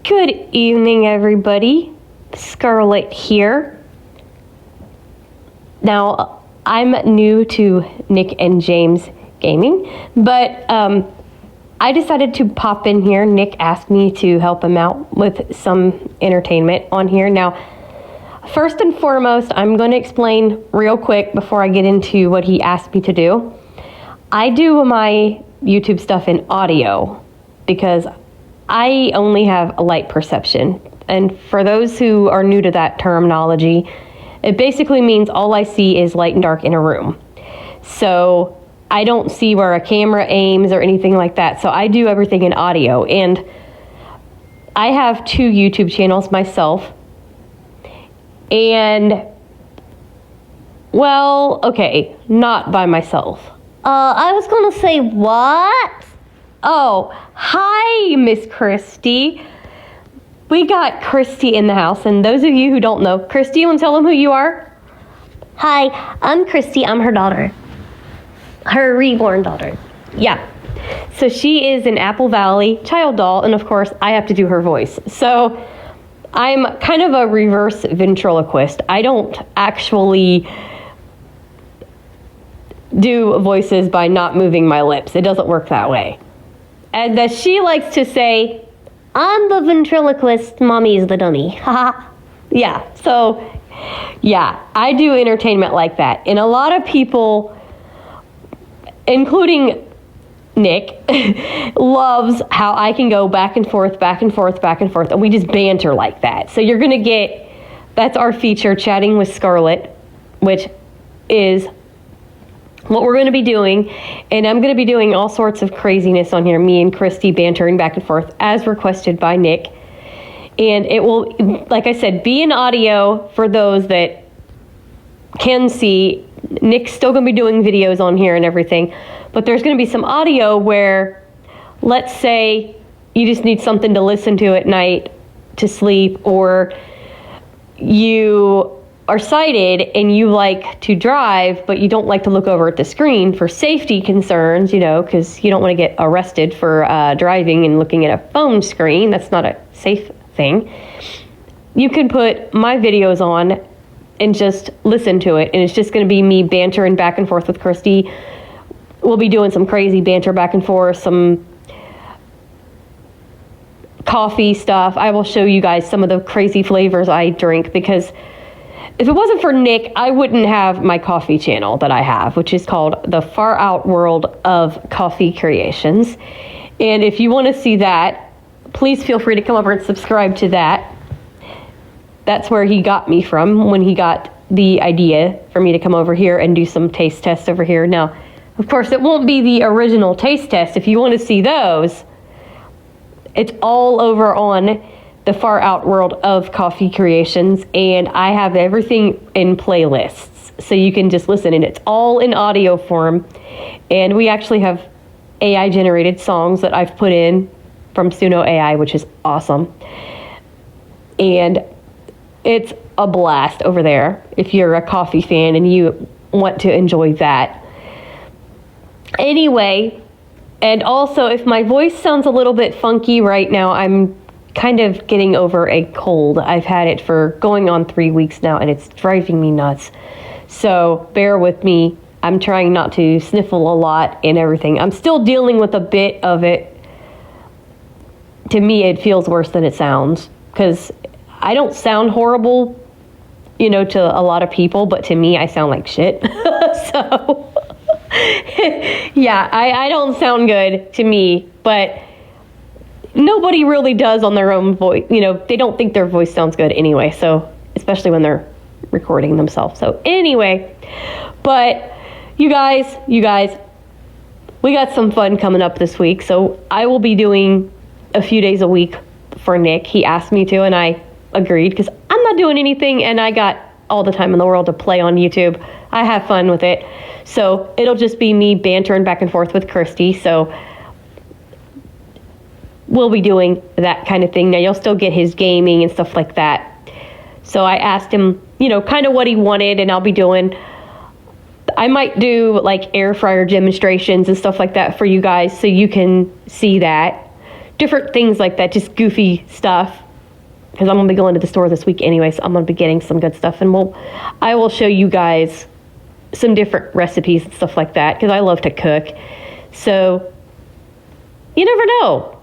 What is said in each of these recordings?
Good evening, everybody. Scarlet here. Now, I'm new to Nick and James gaming, but I decided to pop in here. Nick asked me to help him out with some entertainment on here. Now, first and foremost, I'm going to explain real quick before I get into what he asked me to do. I do my YouTube stuff in audio because I only have a light perception. And for those who are new to that terminology, it basically means all I see is light and dark in a room. So I don't see where a camera aims or anything like that. So I do everything in audio. And I have 2 YouTube channels myself. And, well, okay, not by myself. I was gonna say what? Oh, hi, Miss Christie. We got Christie in the house, and those of you who don't know, Christie, you want to tell them who you are? Hi, I'm Christy. I'm her daughter. Her reborn daughter. Yeah. So she is an Apple Valley child doll, and of course, I have to do her voice. So I'm kind of a reverse ventriloquist. I don't actually do voices by not moving my lips. It doesn't work that way. And as she likes to say, I'm the ventriloquist, mommy's the dummy. Haha. yeah, so yeah, I do entertainment like that. And a lot of people, including Nick, loves how I can go back and forth, back and forth, back and forth, and we just banter like that. So you're gonna get, that's our feature, Chatting with Scarlet, which is what we're going to be doing, and I'm going to be doing all sorts of craziness on here, me and Christy bantering back and forth as requested by Nick. And it will, like I said, be in audio for those that can see. Nick's still going to be doing videos on here and everything, but there's going to be some audio where, let's say you just need something to listen to at night to sleep, or you are sighted and you like to drive, but you don't like to look over at the screen for safety concerns, you know, because you don't want to get arrested for driving and looking at a phone screen. That's not a safe thing. You can put my videos on and just listen to it, and it's just going to be me bantering back and forth with Christy. We'll be doing some crazy banter back and forth, some coffee stuff. I will show you guys some of the crazy flavors I drink, because if it wasn't for Nick, I wouldn't have my coffee channel that I have, which is called The Far Out World of Coffee Creations. And if you want to see that, please feel free to come over and subscribe to that. That's where he got me from when he got the idea for me to come over here and do some taste tests over here. Now, of course, it won't be the original taste test. If you want to see those, it's all over on The Far Out World of Coffee Creations, and I have everything in playlists, so you can just listen, and it's all in audio form. And we actually have AI generated songs that I've put in from Suno AI, which is awesome. And it's a blast over there if you're a coffee fan and you want to enjoy that. Anyway, and also if my voice sounds a little bit funky right now, I'm kind of getting over a cold. I've had it for going on 3 weeks now, and it's driving me nuts. So bear with me. I'm trying not to sniffle a lot and everything. I'm still dealing with a bit of it. To me, it feels worse than it sounds, because I don't sound horrible, you know, to a lot of people, but to me, I sound like shit. So yeah, I don't sound good to me, but nobody really does on their own voice. You know, they don't think their voice sounds good anyway, so especially when they're recording themselves. So anyway, but you guys, we got some fun coming up this week. So I will be doing a few days a week for Nick. He asked me to, and I agreed, because I'm not doing anything, and I got all the time in the world to play on YouTube. I have fun with it. So it'll just be me bantering back and forth with Christy. So we'll be doing that kind of thing. Now, you'll still get his gaming and stuff like that. So I asked him, you know, kind of what he wanted, and I'll be doing, I might do like air fryer demonstrations and stuff like that for you guys, so you can see that different things like that, just goofy stuff. Because I'm going to be going to the store this week anyway, so I'm going to be getting some good stuff. And I will show you guys some different recipes and stuff like that, because I love to cook. So, you never know.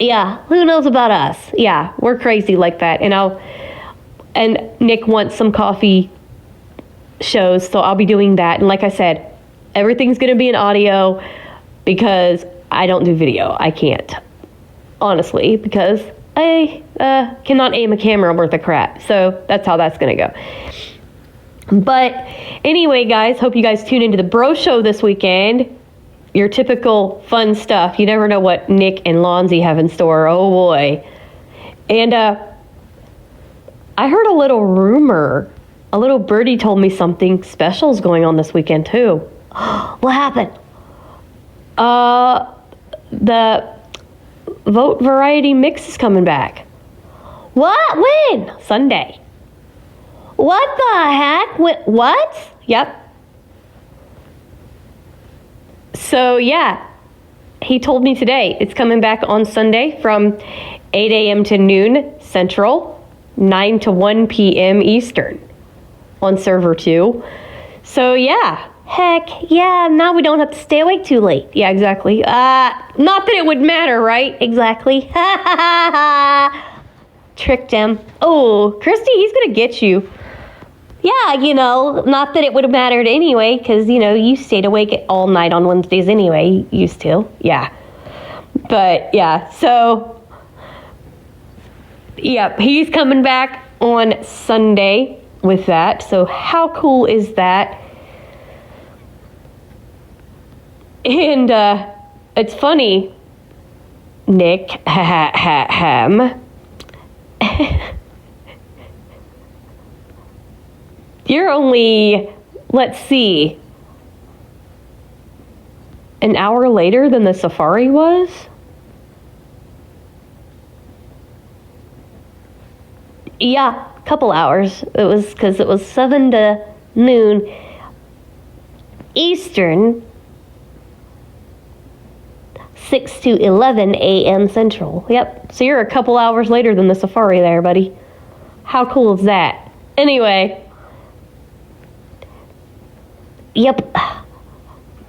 Yeah, who knows about us? Yeah, we're crazy like that. And Nick wants some coffee shows, so I'll be doing that. And like I said, everything's going to be in audio because I don't do video. I can't. Honestly, because I cannot aim a camera worth of crap. So that's how that's going to go. But anyway, guys, hope you guys tune into the Bro Show this weekend. Your typical fun stuff. You never know what Nick and Lonzy have in store. Oh, boy. And I heard a little rumor. A little birdie told me something special is going on this weekend, too. What happened? The Vote Variety Mix is coming back. What? When? Sunday. What the heck? What? Yep. So, yeah. He told me today. It's coming back on Sunday from 8 a.m. to noon Central, 9 to 1 p.m. Eastern on Server 2. So, yeah. Heck, yeah, now we don't have to stay awake too late. Yeah, exactly. Not that it would matter, right? Exactly. Tricked him. Oh, Christy, he's going to get you. Yeah, not that it would have mattered anyway, because, you stayed awake all night on Wednesdays anyway. You used to. Yeah. But, yeah, so, yep, he's coming back on Sunday with that. So how cool is that? And it's funny, Nick, you're only, let's see, an hour later than the safari was? Yeah, a couple hours. It was because it was 7 to noon Eastern, 6 to 11 a.m. Central. Yep, so you're a couple hours later than the safari there, buddy. How cool is that? Anyway. Yep.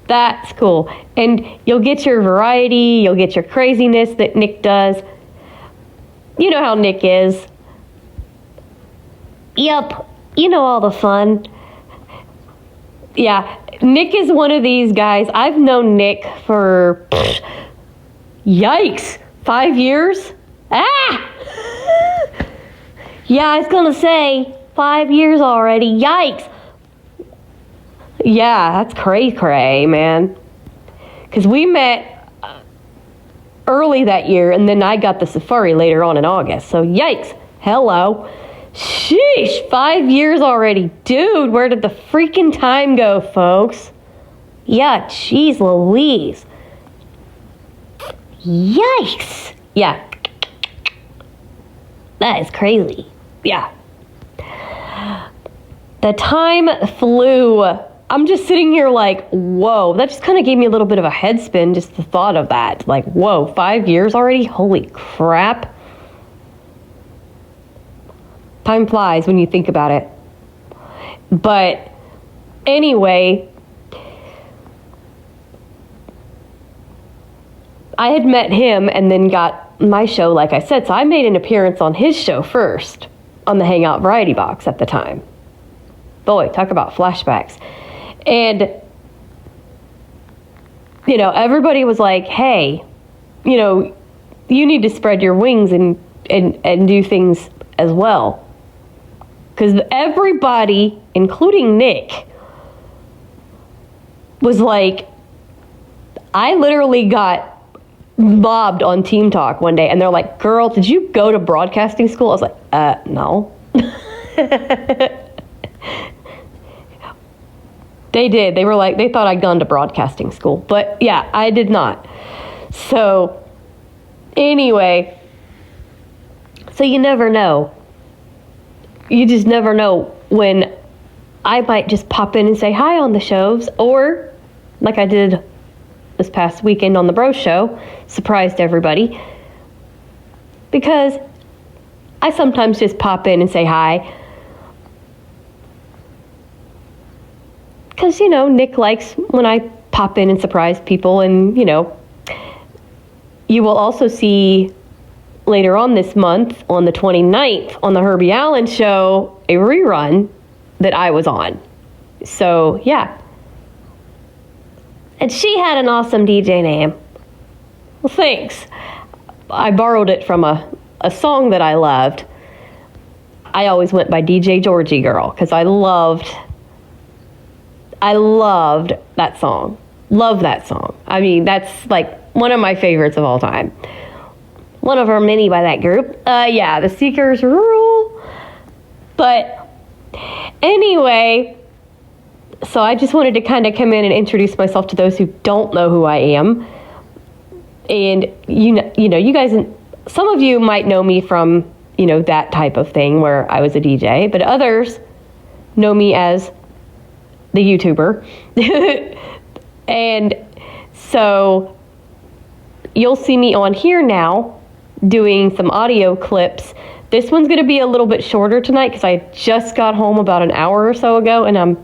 That's cool. And you'll get your variety, you'll get your craziness that Nick does. You know how Nick is. Yep. You know all the fun. Yeah, Nick is one of these guys. I've known Nick for... Yikes! 5 years? Ah! Yeah, I was gonna say 5 years already. Yikes! Yeah, that's cray, man. Because we met early that year, and then I got the safari later on in August. So yikes! Hello. Sheesh! 5 years already, dude. Where did the freaking time go, folks? Yeah, jeez Louise. Yikes! Yeah. That is crazy. Yeah. The time flew. I'm just sitting here like, whoa. That just kind of gave me a little bit of a head spin, just the thought of that. Like, whoa, 5 years already? Holy crap. Time flies when you think about it. But anyway, I had met him and then got my show, like I said. So I made an appearance on his show first, on the Hangout Variety Box at the time. Boy, talk about flashbacks. And, everybody was like, hey, you need to spread your wings and do things as well. Because everybody, including Nick, was like, I literally got mobbed on Team Talk one day, and they're like, girl, did you go to broadcasting school? I was like, no. They did. They were like, they thought I'd gone to broadcasting school. But yeah, I did not. So anyway, so you never know. You just never know when I might just pop in and say hi on the shows, or like I did this past weekend on the Bro Show. Surprised everybody. Because I sometimes just pop in and say hi. Because, Nick likes when I pop in and surprise people. And, you will also see later on this month, on the 29th, on the Herbie Allen Show, a rerun that I was on. So, yeah. And she had an awesome DJ name. Well, thanks. I borrowed it from a song that I loved. I always went by DJ Georgie Girl because I loved that song. Love that song. I mean, that's like one of my favorites of all time. One of our many by that group. Yeah, the Seekers rule. But anyway, so I just wanted to kind of come in and introduce myself to those who don't know who I am. And you guys, some of you might know me from, that type of thing where I was a DJ, but others know me as the YouTuber. And so you'll see me on here now doing some audio clips. This one's going to be a little bit shorter tonight because I just got home about an hour or so ago, and I'm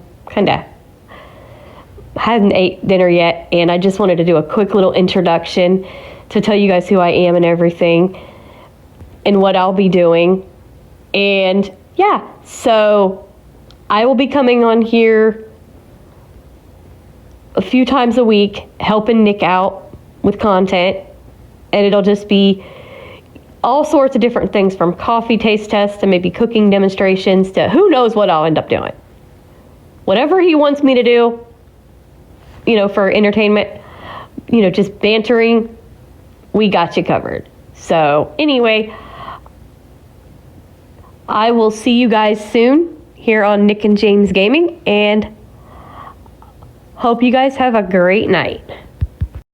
hadn't ate dinner yet, and I just wanted to do a quick little introduction to tell you guys who I am and everything and what I'll be doing. And yeah, so I will be coming on here a few times a week helping Nick out with content, and it'll just be all sorts of different things from coffee taste tests to maybe cooking demonstrations to who knows what I'll end up doing. Whatever he wants me to do, for entertainment, just bantering, we got you covered. So anyway, I will see you guys soon here on Nick and James Gaming, and hope you guys have a great night.